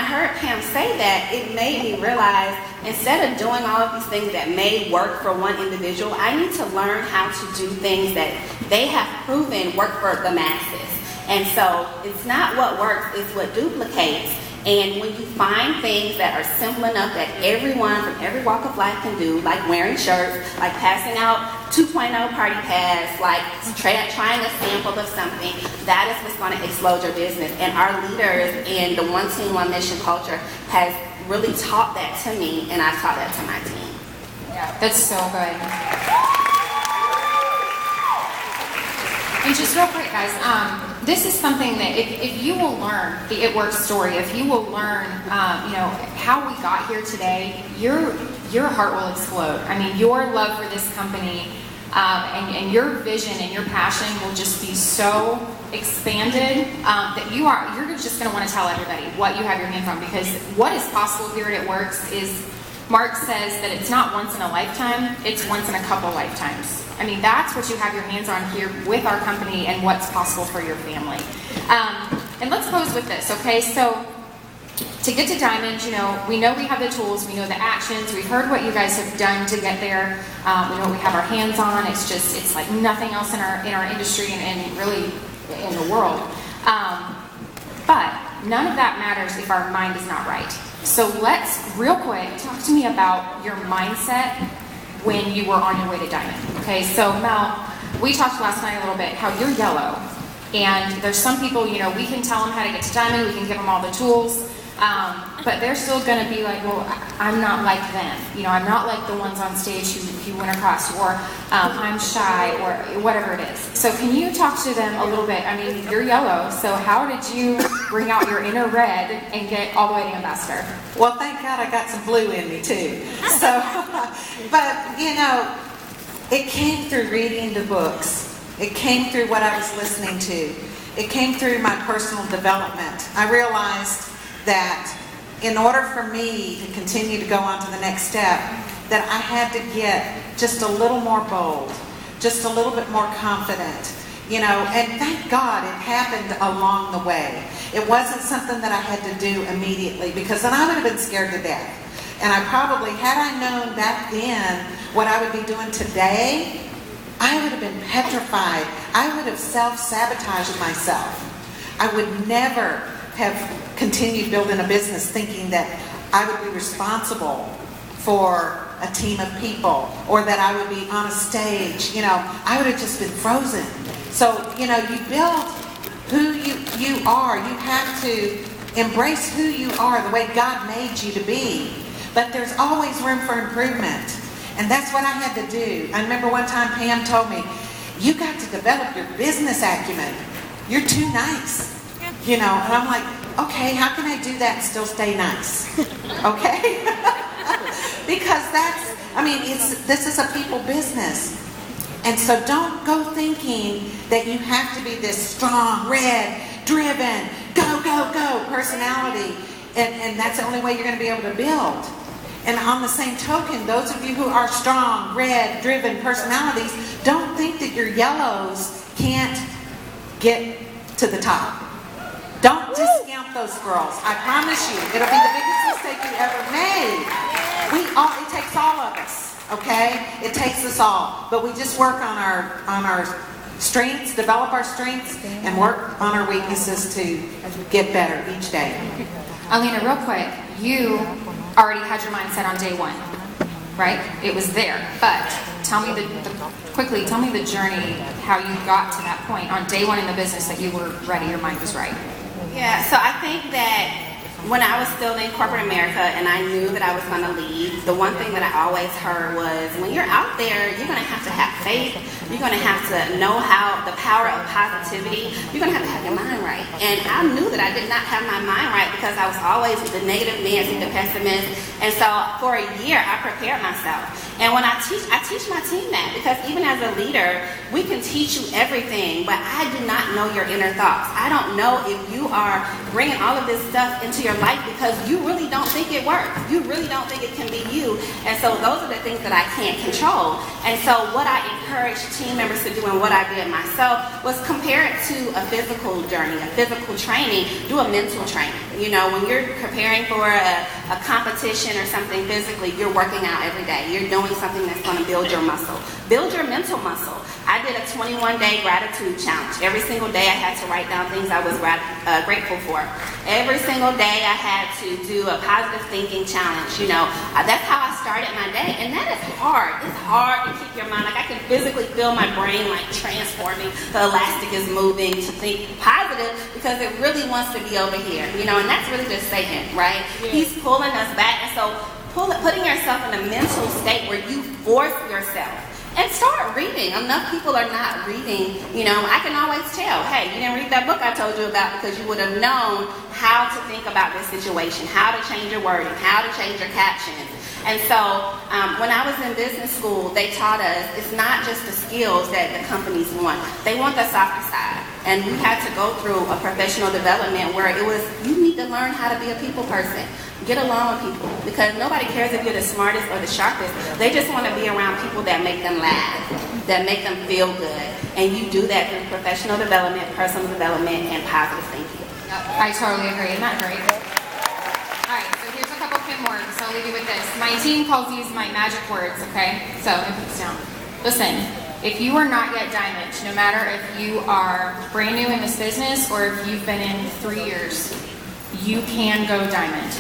heard Pam say that, it made me realize instead of doing all of these things that may work for one individual, I need to learn how to do things that they have proven work for the masses. And so it's not what works, it's what duplicates. And when you find things that are simple enough that everyone from every walk of life can do, like wearing shirts, like passing out 2.0 party pass, like trying a sample of something, that is what's going to explode your business. And our leaders in the One Team, One Mission culture has really taught that to me, and I've taught that to my team. Yeah, that's so good. And just real quick, guys, this is something that if you will learn the It Works story, if you will learn, how we got here today, your heart will explode. I mean, your love for this company and your vision and your passion will just be so expanded that you're just going to want to tell everybody what you have your hands on, because what is possible here at It Works is, Mark says that it's not once in a lifetime, it's once in a couple lifetimes. I mean, that's what you have your hands on here with our company and what's possible for your family. And let's close with this, okay? So to get to Diamond, we know we have the tools, we know the actions, we've heard what you guys have done to get there. We know what we have our hands on. It's like nothing else in our industry and really in the world. But none of that matters if our mind is not right. So let's, real quick, talk to me about your mindset when you were on your way to Diamond. Okay, so Mel, we talked last night a little bit how you're yellow, and there's some people, we can tell them how to get to Diamond, we can give them all the tools, but they're still going to be like, well, I'm not like them. I'm not like the ones on stage who went across, or I'm shy, or whatever it is. So can you talk to them a little bit? I mean, you're yellow, so how did you bring out your inner red and get all the way to ambassador? Well, thank God I got some blue in me too. So, but it came through reading the books. It came through what I was listening to. It came through my personal development. I realized that in order for me to continue to go on to the next step, that I had to get just a little more bold, just a little bit more confident, and thank God it happened along the way. It wasn't something that I had to do immediately, because then I would have been scared to death. And I probably, had I known back then what I would be doing today, I would have been petrified. I would have self-sabotaged myself. I would never have continued building a business thinking that I would be responsible for a team of people, or that I would be on a stage. I would have just been frozen. So, you build who you are. You have to embrace who you are, the way God made you to be. But there's always room for improvement. And that's what I had to do. I remember one time Pam told me, you got to develop your business acumen. You're too nice. And I'm like, okay, how can I do that and still stay nice? Okay? Because this is a people business. And so don't go thinking that you have to be this strong, red, driven, go, go, go personality. And that's the only way you're going to be able to build. And on the same token, those of you who are strong, red, driven personalities, don't think that your yellows can't get to the top. Don't discount those girls. I promise you, it'll be the biggest mistake you ever made. It takes all of us, okay? It takes us all. But we just work on our strengths, develop our strengths, and work on our weaknesses to get better each day. Alina, real quick, you already had your mindset on day one, right? It was there. But tell me quickly, tell me the journey, how you got to that point on day one in the business that you were ready, your mind was right. Yeah, so I think that when I was still in corporate America and I knew that I was going to leave, the one thing that I always heard was, when you're out there, you're going to have faith. You're going to have to know how the power of positivity. You're going to have your mind right. And I knew that I did not have my mind right because I was always the negative Nancy, the pessimist. And so for a year, I prepared myself. And when I teach my team that, because even as a leader, we can teach you everything, but I do not know your inner thoughts. I don't know if you are bringing all of this stuff into your life because you really don't think it works. You really don't think it can be you. And so those are the things that I can't control. And so what I encourage team members to do, and what I did myself, was compare it to a physical journey, a physical training. Do a mental training. You know, when you're preparing for a competition or something physically, you're working out every day. You're doing something that's going to build your muscle. Build your mental muscle. I did a 21-day gratitude challenge. Every single day I had to write down things I was grateful for. Every single day I had to do a positive thinking challenge. You know, that's how I started my day. And that is hard. It's hard to keep your mind. Like, I can physically feel my brain like transforming. The elastic is moving to think positive because it really wants to be over here. You know, and that's really just Satan, right? Yeah. He's pulling us back. And so putting yourself in a mental state where you force yourself. And start reading. Enough people are not reading. You know, I can always tell, hey, you didn't read that book I told you about because you would have known how to think about this situation, how to change your wording, how to change your captions. And so when I was in business school, they taught us it's not just the skills that the companies want. They want the softer side. And we had to go through a professional development where it was, you need to learn how to be a people person. Get along with people, because nobody cares if you're the smartest or the sharpest. They just want to be around people that make them laugh, that make them feel good. And you do that through professional development, personal development, and positive thinking. Yep, I totally agree. Isn't that great? All right, so here's a couple pin words. I'll leave you with this. My team calls these my magic words, okay? So let me put this down. Listen, if you are not yet diamond, no matter if you are brand new in this business or if you've been in 3 years, you can go diamond.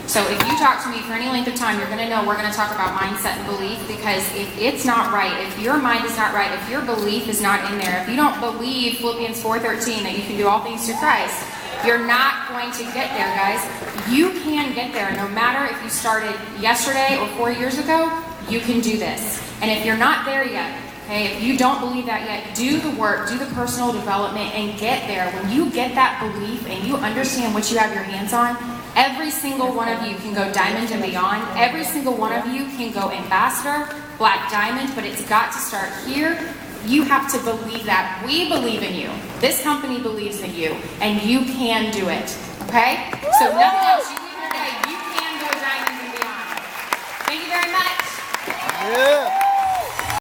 So if you talk to me for any length of time, you're going to know we're going to talk about mindset and belief, because if it's not right, if your mind is not right, if your belief is not in there, if you don't believe Philippians 4:13 that you can do all things through Christ, you're not going to get there, guys. You can get there. No matter if you started yesterday or 4 years ago, you can do this. And if you're not there yet, okay, if you don't believe that yet, do the work, do the personal development, and get there. When you get that belief and you understand what you have your hands on, every single one of you can go diamond and beyond. Every single one of you can go ambassador, black diamond, but it's got to start here. You have to believe that. We believe in you. This company believes in you, and you can do it. Okay? So nothing else.